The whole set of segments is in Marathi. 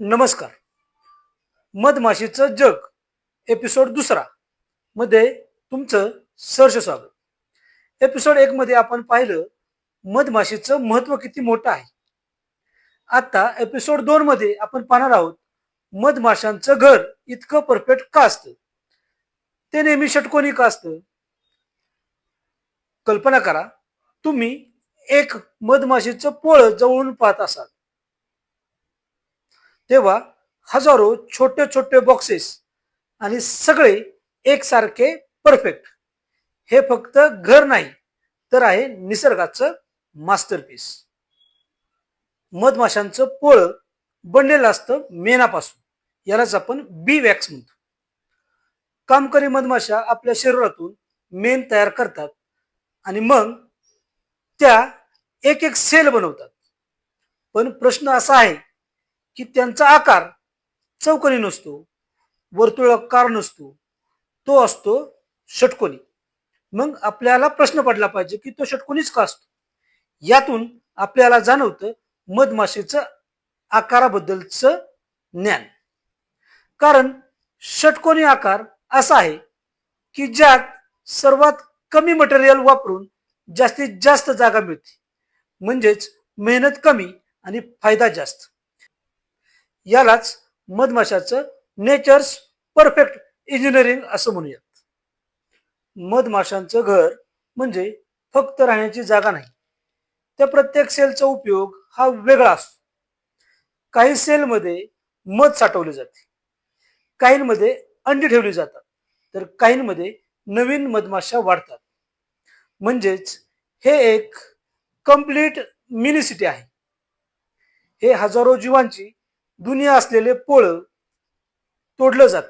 नमस्कार. मधमाशीचं जग एपिसोड दुसरा मध्ये तुमचं सहर्ष स्वागत. एपिसोड 1 मध्ये आपण पाहिलं मधमाशीचं महत्व किती मोठं आहे. आता एपिसोड 2 मध्ये आपण पाहणार आहोत मधमाशांचं घर इतकं परफेक्ट का असतं, ते नेहमी षटकोनी का असतं. कल्पना करा, तुम्ही एक मधमाशीचं पोळ जवळून पाहत असाल तेव्हा हजारो छोटे छोटे बॉक्सेस आणि सगळे एकसारखे परफेक्ट. हे फक्त घर नाही तर आहे निसर्गाचं मास्टरपीस. मधमाशांचं पोळ बनलेलं असतं मेणापासून. यालाच आपण बी वॅक्स म्हणतो. कामकरी मधमाशा आपल्या शरीरातून मेण तयार करतात आणि मग त्या एक एक सेल बनवतात. पण प्रश्न असा आहे की त्यांचा आकार चौकोनी नसतो, वर्तुळाकार नसतो, तो असतो षटकोनी. मग आपल्याला प्रश्न पडला पाहिजे की तो षटकोनीच का असतो. यातून आपल्याला जाणवतं मधमाशीचं आकाराबद्दलचं ज्ञान. कारण षटकोनी आकार असा आहे की ज्यात सर्वात कमी मटेरियल वापरून जास्तीत जास्त जागा मिळते, म्हणजेच मेहनत कमी आणि फायदा जास्त. यालाच मधमाशाचं नेचर्स परफेक्ट इंजिनिअरिंग असं म्हणूयात. मधमाशांचं घर म्हणजे फक्त राहण्याची जागा नाही, त्या प्रत्येक सेलचा उपयोग हा वेगळा असतो. काही सेलमध्ये मध साठवले जाते, काहींमध्ये अंडी ठेवली जातात, तर काहींमध्ये नवीन मधमाशा वाढतात. म्हणजेच हे एक कम्प्लीट मिनी सिटी आहे. हे हजारो जीवांची दुनिया असलेले पोळ तोडलं जात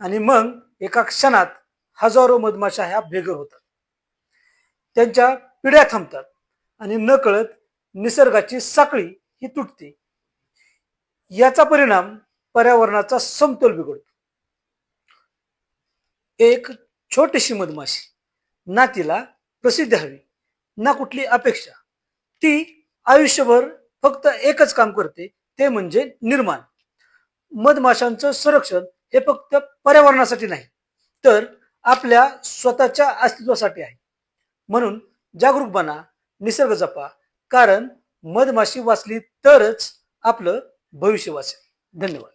आणि मग एका क्षणात हजारो मधमाशा ह्या भेगर होतात. त्यांच्या पिढ्या थांबतात आणि नकळत निसर्गाची साखळी ही तुटते. याचा परिणाम पर्यावरणाचा समतोल बिघडतो. एक छोटीशी मधमाशी, ना तिला प्रसिद्धी हवी ना कुठली अपेक्षा, ती आयुष्यभर फक्त एकच काम करते, ते म्हणजे निर्माण. मधमाशांचं संरक्षण हे फक्त पर्यावरणासाठी नाही तर आपल्या स्वतःच्या अस्तित्वासाठी आहे. म्हणून जागरूक बना, निसर्ग जपा, कारण मधमाशी वाचली तरच आपलं भविष्य वाचेल. धन्यवाद.